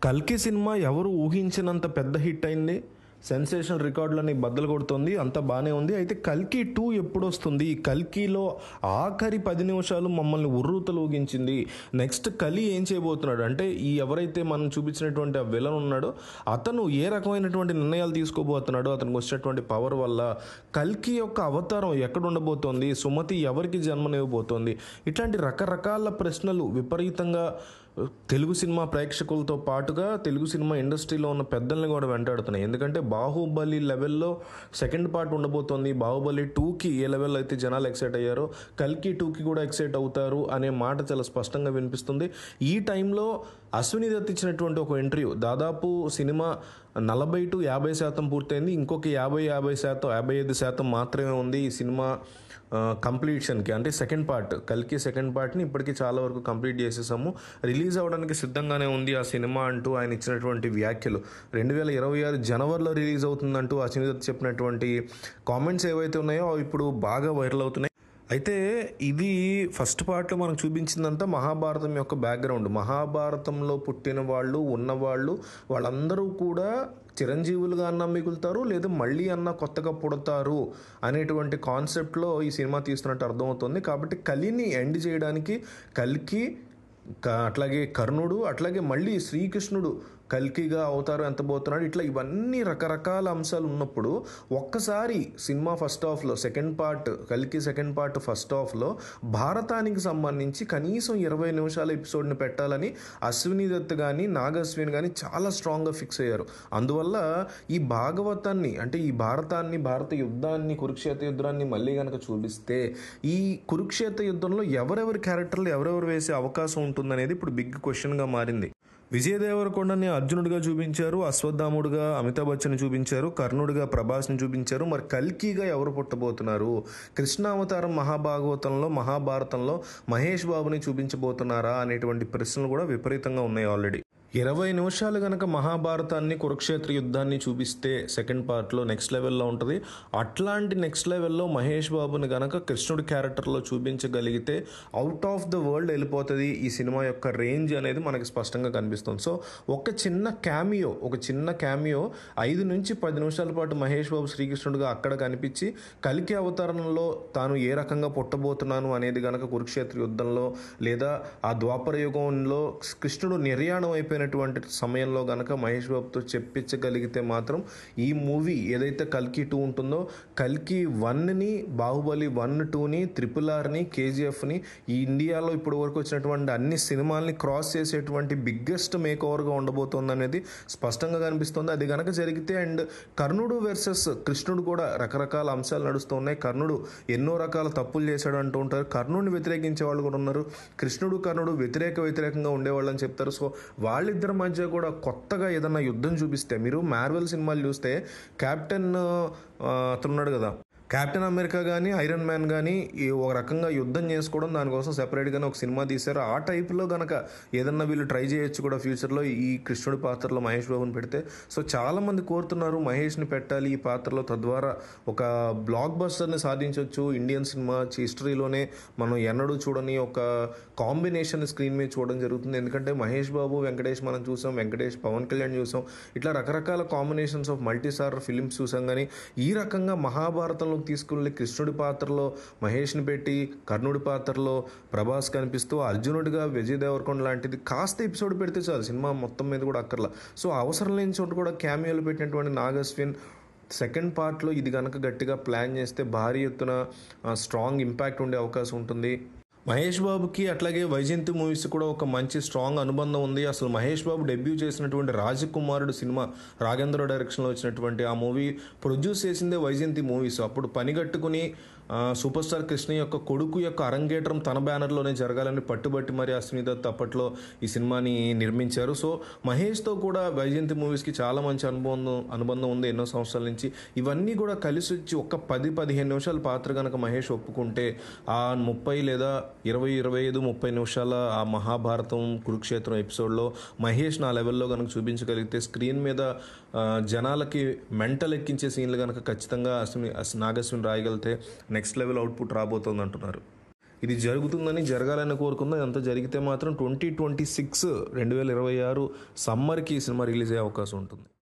కల్కి సినిమా ఎవరు ఊహించినంత పెద్ద హిట్ అయింది. సెన్సేషనల్ రికార్డులని బద్దలు కొడుతుంది. అంతా బాగానే ఉంది. అయితే కల్కి 2 ఎప్పుడు వస్తుంది? ఈ కల్కిలో ఆఖరి 10 నిమిషాలు మమ్మల్ని ఉర్రూతలు ఊగించింది. నెక్స్ట్ కలి ఏం చేయబోతున్నాడు అంటే, ఈ ఎవరైతే మనం చూపించినటువంటి ఆ విలన్ ఉన్నాడో అతను ఏ రకమైనటువంటి నిర్ణయాలు తీసుకోబోతున్నాడో, అతనికి వచ్చినటువంటి పవర్ వల్ల కల్కి యొక్క అవతారం ఎక్కడ ఉండబోతోంది, సుమతి ఎవరికి జన్మనివ్వబోతోంది, ఇట్లాంటి రకరకాల ప్రశ్నలు విపరీతంగా తెలుగు సినిమా ప్రేక్షకులతో పాటుగా తెలుగు సినిమా ఇండస్ట్రీలో ఉన్న పెద్దల్ని కూడా వెంటాడుతున్నాయి. ఎందుకంటే బాహుబలి లెవెల్లో సెకండ్ పార్ట్ ఉండబోతోంది. బాహుబలి 2కి ఏ లెవెల్లో అయితే జనాలు ఎక్సైట్ అయ్యారో కల్కి 2కి కూడా ఎక్సైట్ అవుతారు అనే మాట చాలా స్పష్టంగా వినిపిస్తుంది. ఈ టైంలో అశ్విని దత్ ఇచ్చినటువంటి ఒక ఇంటర్వ్యూ, దాదాపు సినిమా 40 to 50% పూర్తయింది. ఇంకొక 55% మాత్రమే ఉంది ఈ సినిమా కంప్లీషన్కి. అంటే సెకండ్ పార్ట్, కల్కి సెకండ్ పార్ట్ని ఇప్పటికీ చాలా వరకు కంప్లీట్ చేసేసాము, రిలీజ్ అవ్వడానికి సిద్ధంగానే ఉంది ఆ సినిమా అంటూ ఆయన ఇచ్చినటువంటి వ్యాఖ్యలు. 2026 జనవరిలో రిలీజ్ అవుతుందంటూ అశ్విని దత్ చెప్పినటువంటి కామెంట్స్ ఏవైతే ఉన్నాయో అవి ఇప్పుడు బాగా వైరల్ అవుతున్నాయి. అయితే ఇది ఫస్ట్ పార్ట్లో మనకు చూపించిందంతా మహాభారతం యొక్క బ్యాక్గ్రౌండ్. మహాభారతంలో పుట్టిన వాళ్ళు ఉన్నవాళ్ళు వాళ్ళందరూ కూడా చిరంజీవులుగా అన్నా మిగులుతారు, లేదా మళ్ళీ అన్న కొత్తగా పుడతారు అనేటువంటి కాన్సెప్ట్లో ఈ సినిమా తీస్తున్నట్టు అర్థమవుతుంది. కాబట్టి కలిని ఎండ్ చేయడానికి కల్కి, అట్లాగే కర్ణుడు, అట్లాగే మళ్ళీ శ్రీకృష్ణుడు కల్కిగా అవతారం ఎంతబోతున్నాడు, ఇట్లా ఇవన్నీ రకరకాల అంశాలు ఉన్నప్పుడు ఒక్కసారి సినిమా ఫస్ట్ హాఫ్లో సెకండ్ పార్ట్, కల్కి సెకండ్ పార్ట్ ఫస్ట్ హాఫ్లో భారతానికి సంబంధించి కనీసం 20 నిమిషాల ఎపిసోడ్ని పెట్టాలని అశ్విని దత్ కానీ నాగశ్విన్ కానీ చాలా స్ట్రాంగ్గా ఫిక్స్ అయ్యారు. అందువల్ల ఈ భాగవతాన్ని, అంటే ఈ భారతాన్ని, భారత యుద్ధాన్ని, కురుక్షేత్ర యుద్ధాన్ని మళ్ళీ కనుక చూపిస్తే ఈ కురుక్షేత్ర యుద్ధంలో ఎవరెవరి క్యారెక్టర్లు ఎవరెవరు వేసే అవకాశం ఉంటుందనేది ఇప్పుడు బిగ్ క్వశ్చన్గా మారింది. విజయ్ దేవరకొండని అర్జునుడిగా చూపించారు, అశ్వత్థాముడిగా అమితాబ్ బచ్చన్ చూపించారు, కర్ణుడిగా ప్రభాస్ని చూపించారు. మరి కల్కిగా ఎవరు పుట్టబోతున్నారు? కృష్ణావతారం మహాభారతంలో మహేష్ బాబుని చూపించబోతున్నారా అనేటువంటి ప్రశ్నలు కూడా విపరీతంగా ఉన్నాయి ఆల్రెడీ. 20 నిమిషాలు కనుక మహాభారతాన్ని, కురుక్షేత్ర యుద్ధాన్ని చూపిస్తే సెకండ్ పార్ట్లో నెక్స్ట్ లెవెల్లో ఉంటుంది. అట్లాంటి నెక్స్ట్ లెవెల్లో మహేష్ బాబుని కనుక కృష్ణుడి క్యారెక్టర్లో చూపించగలిగితే అవుట్ ఆఫ్ ద వరల్డ్ వెళ్ళిపోతుంది ఈ సినిమా యొక్క రేంజ్ అనేది మనకి స్పష్టంగా కనిపిస్తుంది. సో ఒక చిన్న క్యామియో 5 నుంచి 10 నిమిషాల పాటు మహేష్ బాబు శ్రీకృష్ణుడిగా అక్కడ కనిపించి కల్కి అవతారంలో తాను ఏ రకంగా పుట్టబోతున్నాను అనేది కనుక కురుక్షేత్ర యుద్ధంలో లేదా ఆ ద్వాపర యుగంలో కృష్ణుడు నిర్యాణం అయిపోయిన సమయంలో గనక మహేష్ బాబుతో చెప్పించగలిగితే మాత్రం ఈ మూవీ ఏదైతే కల్కి 2 ఉంటుందో, కల్కి 1ని, బాహుబలి 1, 2ని, RRRని, KGFని, ఈ ఇండియాలో ఇప్పటి వరకు వచ్చినటువంటి అన్ని సినిమాల్ని క్రాస్ చేసేటువంటి బిగ్గెస్ట్ మేక్ ఓవర్గా ఉండబోతోంది అనేది స్పష్టంగా కనిపిస్తుంది. అది కనుక జరిగితే, అండ్ కర్ణుడు వర్సెస్ కృష్ణుడు కూడా రకరకాల అంశాలు నడుస్తున్నాయి. కర్ణుడు ఎన్నో రకాల తప్పులు చేశాడు అంటూ ఉంటారు, కర్ణుడిని వ్యతిరేకించే వాళ్ళు కూడా ఉన్నారు, కర్ణుడు వ్యతిరేకంగా ఉండేవాళ్ళని చెప్తారు. సో వాళ్ళిద్దరి మధ్య కూడా కొత్తగా ఏదన్నా యుద్ధం చూపిస్తే, మీరు మార్వెల్ సినిమాలు చూస్తే క్యాప్టెన్ అతనున్నాడు కదా, కెప్టెన్ అమెరికా కానీ ఐరన్ మ్యాన్ కానీ ఒక రకంగా యుద్ధం చేసుకోవడం, దానికోసం సెపరేట్గానే ఒక సినిమా తీశారు. ఆ టైప్లో కనుక ఏదన్నా వీళ్ళు ట్రై చేయొచ్చు కూడా ఫ్యూచర్లో ఈ కృష్ణుడి పాత్రలో మహేష్ బాబుని పెడితే. సో చాలామంది కోరుతున్నారు మహేష్ని పెట్టాలి ఈ పాత్రలో, తద్వారా ఒక బ్లాక్ బస్టర్ని సాధించవచ్చు. ఇండియన్ సినిమా హిస్టరీలోనే మనం ఎన్నడూ చూడని ఒక కాంబినేషన్ స్క్రీన్ మీద చూడడం జరుగుతుంది. ఎందుకంటే మహేష్ బాబు, వెంకటేష్ మనం చూసాం, వెంకటేష్ పవన్ కళ్యాణ్ చూసాం, ఇట్లా రకరకాల కాంబినేషన్స్ ఆఫ్ మల్టీస్టార్ ఫిలిమ్స్ చూసాం. కానీ ఈ రకంగా మహాభారతంలో తీసుకుని కృష్ణుడి పాత్రలో మహేష్ని పెట్టి, కర్ణుడి పాత్రలో ప్రభాస్ కనిపిస్తూ, అర్జునుడిగా విజయ్ దేవరకొండ లాంటిది కాస్త ఎపిసోడ్ పెడితే చాలు, సినిమా మొత్తం మీద కూడా అక్కర్లా. సో అవసరం లేని చోటు కూడా క్యామియోలు పెట్టినటువంటి నాగశ్విన్ సెకండ్ పార్ట్లో ఇది కనుక గట్టిగా ప్లాన్ చేస్తే భారీ ఎత్తున స్ట్రాంగ్ ఇంపాక్ట్ ఉండే అవకాశం ఉంటుంది. మహేష్ బాబుకి అట్లాగే వైజయంతి మూవీస్ కూడా ఒక మంచి స్ట్రాంగ్ అనుబంధం ఉంది. అసలు మహేష్ బాబు డెబ్యూ చేసినటువంటి రాజకుమారుడు సినిమా, రాఘేంద్ర డైరెక్షన్లో వచ్చినటువంటి ఆ మూవీ ప్రొడ్యూస్ చేసిందే వైజయంతి మూవీస్. అప్పుడు పనిగట్టుకుని సూపర్ స్టార్ కృష్ణ యొక్క కొడుకు యొక్క అరంగేట్రం తన బ్యానర్లోనే జరగాలని పట్టుబట్టి మరి అశ్విని దత్ అప్పట్లో ఈ సినిమాని నిర్మించారు. సో మహేష్తో కూడా వైజయంతి మూవీస్కి చాలా మంచి అనుబంధం ఉంది ఎన్నో సంవత్సరాల నుంచి. ఇవన్నీ కూడా కలిసి వచ్చి ఒక 10-15 నిమిషాల పాత్ర కనుక మహేష్ ఒప్పుకుంటే ఆ 30 లేదా 20-25-30 నిమిషాల ఆ మహాభారతం కురుక్షేత్రం ఎపిసోడ్లో మహేష్ నా లెవెల్లో కనుక చూపించగలిగితే, స్క్రీన్ మీద జనాలకి మెంటల్ ఎక్కించే సీన్లు కనుక ఖచ్చితంగా నాగశ్విన్ రాయగలిగితే నెక్స్ట్ లెవెల్ అవుట్పుట్ రాబోతోంది అంటున్నారు. ఇది జరుగుతుందని, జరగాలని కోరుకుందాం. ఇదంతా జరిగితే మాత్రం 2026 సమ్మర్కి ఈ సినిమా రిలీజ్ అయ్యే అవకాశం ఉంటుంది.